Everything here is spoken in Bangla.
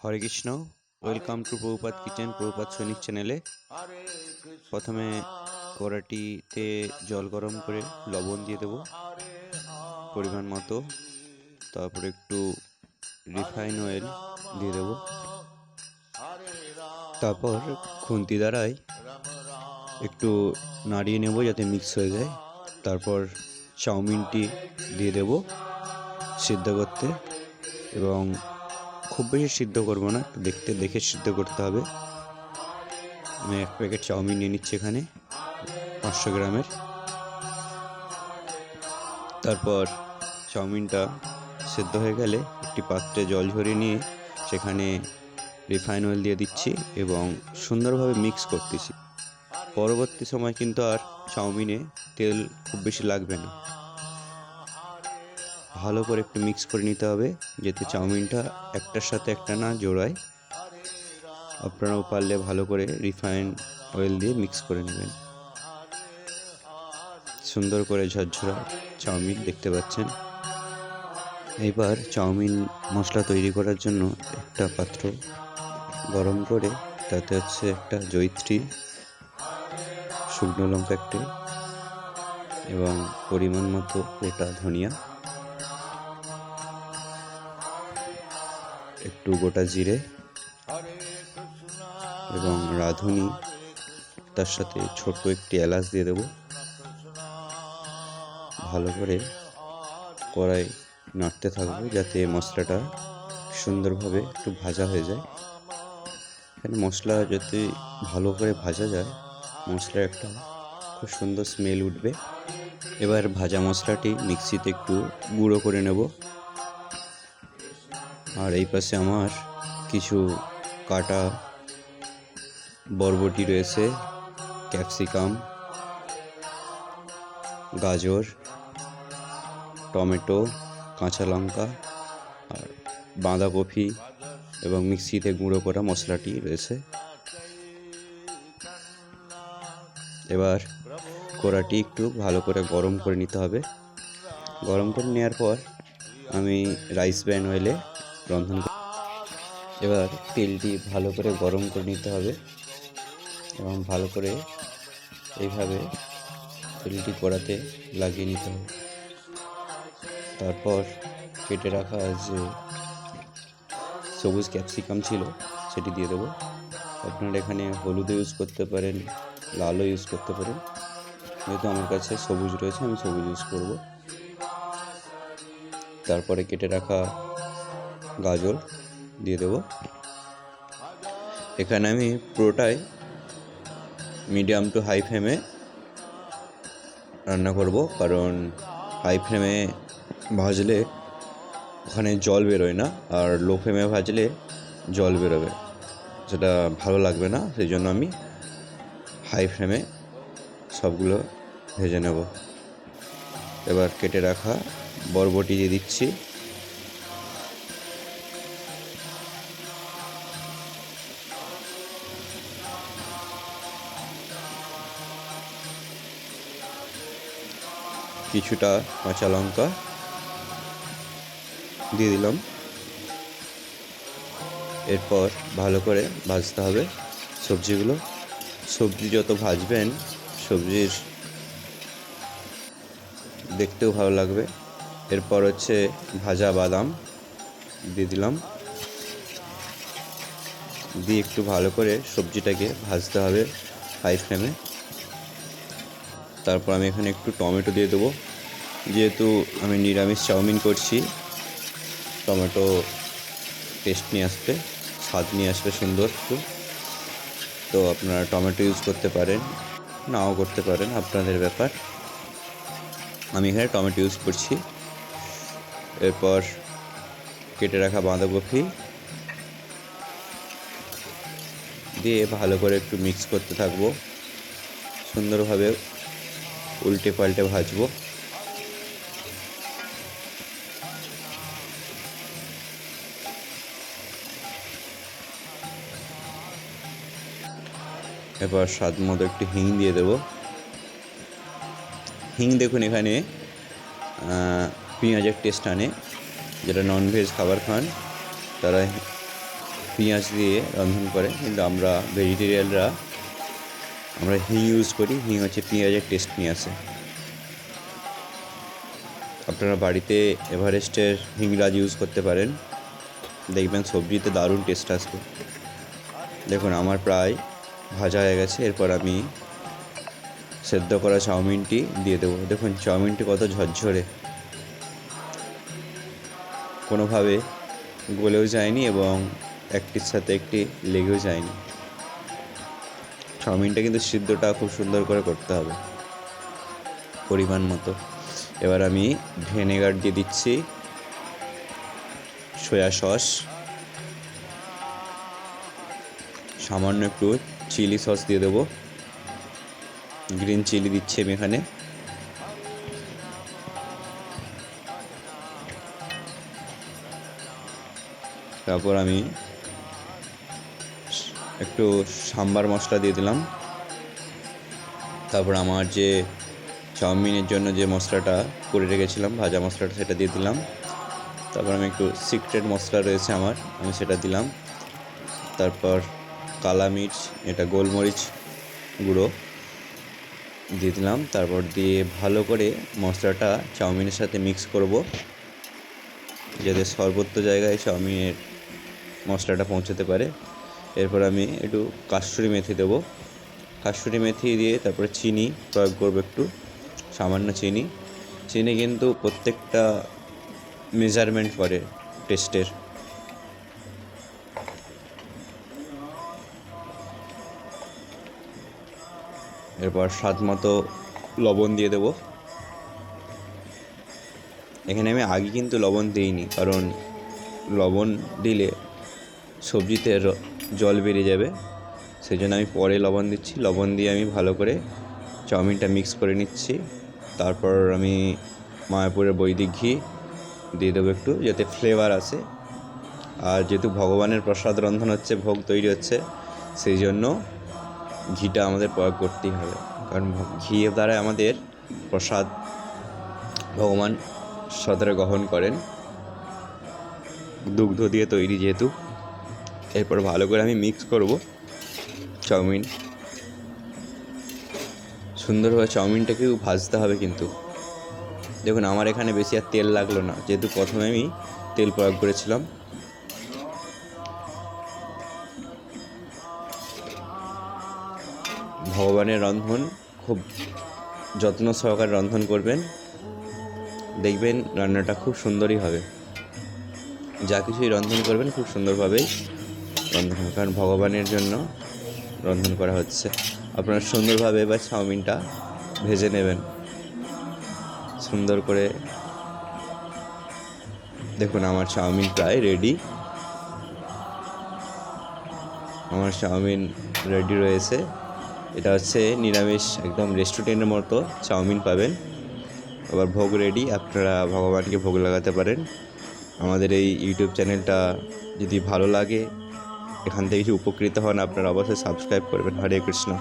Hare Krishna. Welcome to Prabhupada kitchen, Prabhupada সৈনিক চ্যানেলে। প্রথমে কড়াটিতে জল গরম করে লবণ দিয়ে দেবো পরিমাণ মতো, তারপর একটু রিফাইন অয়েল দিয়ে দেবো, তারপর খুন্তি দ্বারাই একটু নাড়িয়ে নেব যাতে মিক্স হয়ে যায়। তারপর চাউমিনটি দিয়ে দেব সিদ্ধ করতে, এবং খুব বেশি সিদ্ধ করবো না, একটু দেখে সিদ্ধ করতে হবে। আমি এক প্যাকেট চাউমিন নিয়ে নিচ্ছি এখানে 500 গ্রামের। তারপর চাউমিনটা সেদ্ধ হয়ে গেলে একটি পাত্রে জল ঝরিয়ে নিয়ে সেখানে রিফাইন অয়েল দিয়ে দিচ্ছি এবং সুন্দরভাবে মিক্স করতেছি। পরবর্তী সময় কিন্তু আর চাউমিনে তেল খুব বেশি লাগবে না। ভালো করে একটু মিক্স করে নিতে হবে যাতে চাউমিনটা একটার সাথে একটা না জোড়ায়। আপনারাও পারলে ভালো করে রিফাইন অয়েল দিয়ে মিক্স করে নেবেন। সুন্দর করে ঝরঝরা চাউমিন দেখতে পাচ্ছেন। এবার চাউমিন মশলা তৈরি করার জন্য একটা পাত্র গরম করে তাতে হচ্ছে একটা জয়িত্রী, শুকনো লঙ্কা একটি এবং পরিমাণ মতো গোটা ধনিয়া, একটু গোটা জিরে এবং রাঁধুনি, তার সাথে ছোট একটি এলাচ দিয়ে দেব। ভালো করে কড়াই নাড়তে থাকবো যাতে মশলাটা সুন্দরভাবে একটু ভাজা হয়ে যায়। এখানে মশলা যদি ভালো করে ভাজা যায়, মশলার একটা খুব সুন্দর স্মেল উঠবে। এবার ভাজা মশলাটি মিক্সিতে একটু গুঁড়ো করে নেব। আর এই পাশে আমার কিছু কাটা বরবটি রয়েছে, ক্যাপসিকাম, গাজর, টমেটো, কাঁচা লঙ্কা আর বাঁধাকপি এবং মিক্সিতে গুঁড়ো করা মশলাটি রয়েছে। এবার কড়াটি একটু ভালো করে গরম করে নিতে হবে। গরম করে নেওয়ার পর আমি রাইস ব্র্যান অয়েলে রন্ধন করি। এবার তেলটি ভালো করে গরম করে নিতে হবে এবং ভালো করে এইভাবে তেলটি কড়াতে লাগিয়ে নিতে হবে। তারপর কেটে রাখা যে সবুজ ক্যাপসিকাম ছিল সেটি দিয়ে দেবো। আপনারা এখানে হলুদও ইউজ করতে পারেন, লালও ইউজ করতে পারেন। যেহেতু আমার কাছে সবুজ রয়েছে, আমি সবুজ ইউজ করব। তারপরে কেটে রাখা গাজর দিয়ে দেব। এখানে আমি পুরোটাই মিডিয়াম টু হাই ফ্লেমে রান্না করব, কারণ হাই ফ্লেমে ভাজলে ওখানে জল বেরোয় না, আর লো ফ্লেমে ভাজলে জল বেরোবে, সেটা ভালো লাগবে না। সেই জন্য আমি হাই ফ্লেমে সবগুলো ভেজে নেব। এবার কেটে রাখা বরবটি দিয়ে দিচ্ছি। কিছুটা কাঁচা লঙ্কা দিয়ে দিলাম। এরপর ভালো করে ভাজতে হবে সবজিগুলো। সবজি যত ভাজবেন সবজির দেখতেও ভালো লাগবে। এরপর হচ্ছে ভাজা বাদাম দিয়ে দিলাম, দিয়ে একটু ভালো করে সবজিটাকে ভাজতে হবে হাই ফ্লেমে। তারপর আমি এখানে একটু টমেটো দিয়ে দেবো। যেহেতু আমি নিরামিষ চাউমিন করছি, টমেটো টেস্ট নিয়ে আসবে, স্বাদ নিয়ে আসবে সুন্দর একটু। তো আপনারা টমেটো ইউজ করতে পারেন, নাও করতে পারেন, আপনাদের ব্যাপার। আমি এখানে টমেটো ইউজ করছি। এরপর কেটে রাখা বাঁধাকপি দিয়ে ভালো করে একটু মিক্স করতে থাকবো, সুন্দরভাবে উল্টে পাল্টে ভাজবো। এবার স্বাদ মতো একটু হিং দিয়ে দেবো। হিং দেখুন এখানে পেঁয়াজের টেস্ট আনে। যারা ননভেজ খাবার খান তারা পেঁয়াজ দিয়ে রন্ধন করে, কিন্তু আমরা ভেজিটেরিয়ানরা আমরা হিং ইউজ করি। হিং হচ্ছে পেঁয়াজের টেস্ট নিয়ে আসে। আপনারা বাড়িতে এভারেস্টের হিংরাজ ইউজ করতে পারেন, দেখবেন সবজিতে দারুণ টেস্ট আসবে। দেখুন আমার প্রায় ভাজা হয়ে গেছে। এরপর আমি সেদ্ধ করা চাউমিনটি দিয়ে দেবো। দেখুন চাউমিনটি কত ঝরঝরে, কোনোভাবে গলেও যায়নি এবং একটির সাথে একটি লেগেও যায়নি। চাউমিনটা কিন্তু সিদ্ধটা খুব সুন্দর করে করতে হবে, পরিমাণ মতো। এবার আমি ভিনেগার দিয়ে দিচ্ছি, সয়া সস, সামান্য একটু চিলি সস দিয়ে দেবো, গ্রিন চিলি দিচ্ছি আমি এখানে। তারপর আমি একটু সাম্বার মশলা দিয়ে দিলাম। তারপর আমার যে চাউমিনের জন্য যে মশলাটা করে রেখেছিলাম, ভাজা মশলাটা, সেটা দিয়ে দিলাম। তারপর আমি একটু সিক্রেট মশলা রয়েছে আমার, আমি সেটা দিলাম। তারপর কালা মির্চ, এটা গোলমরিচ গুঁড়ো দিয়ে দিলাম। তারপর দিয়ে ভালো করে মশলাটা চাউমিনের সাথে মিক্স করব, যাতে সর্বত্র জায়গায় চাউমিনের মশলাটা পৌঁছাতে পারে। এরপর আমি একটু কাসুরি মেথি দেবো। কাসুরি মেথি দিয়ে তারপরে চিনি প্রয়োগ করবো, একটু সামান্য চিনি। চিনি কিন্তু প্রত্যেকটা মেজারমেন্ট করে টেস্টের। এরপর স্বাদ মতো লবণ দিয়ে দেবো। এখানে আমি আগে কিন্তু লবণ দিইনি, কারণ লবণ দিলে সবজিতে জল বেরিয়ে যাবে, সেই জন্য আমি পরে লবণ দিচ্ছি। লবণ দিয়ে আমি ভালো করে চাউমিনটা মিক্স করে নিচ্ছি। তারপর আমি মায়াপুরের বৈদিক ঘি দিয়ে দেবো একটু, যাতে ফ্লেভার আসে। আর যেহেতু ভগবানের প্রসাদ রন্ধন হচ্ছে, ভোগ তৈরি হচ্ছে, সেই জন্য ঘিটা আমাদের প্রয়োগ করতেই হবে, কারণ ঘি দ্বারা আমাদের প্রসাদ ভগবান সদরে গ্রহণ করেন, দুগ্ধ দিয়ে তৈরি যেহেতু। এরপর ভালো করে আমি মিক্স করব চাউমিন। সুন্দরভাবে চাউমিনটাকেও ভাজতে হবে কিন্তু। দেখুন আমার এখানে বেশি আর তেল লাগলো না, যেহেতু প্রথমে আমি তেল প্রয়োগ করেছিলাম। ভগবানের রন্ধন খুব যত্ন সহকারে রন্ধন করবেন, দেখবেন রান্নাটা খুব সুন্দরই হবে। যা কিছুই রন্ধন করবেন খুব সুন্দরভাবেই রন্ধন হবে, কারণ ভগবানের জন্য রন্ধন করা হচ্ছে। আপনারা সুন্দরভাবে এবার চাউমিনটা ভেজে নেবেন সুন্দর করে। দেখুন আমার চাউমিন প্রায় রেডি। আমার চাউমিন রেডি রয়েছে। এটা হচ্ছে নিরামিষ, একদম রেস্টুরেন্টের মতো চাউমিন পাবেন। আবার ভোগ রেডি, আপনারা ভগবানকে ভোগ লাগাতে পারেন। আমাদের এই ইউটিউব চ্যানেলটা যদি ভালো লাগে, এখান থেকে কিছু উপকৃত হন, আপনারা অবশ্যই সাবস্ক্রাইব করবেন। হরে কৃষ্ণ।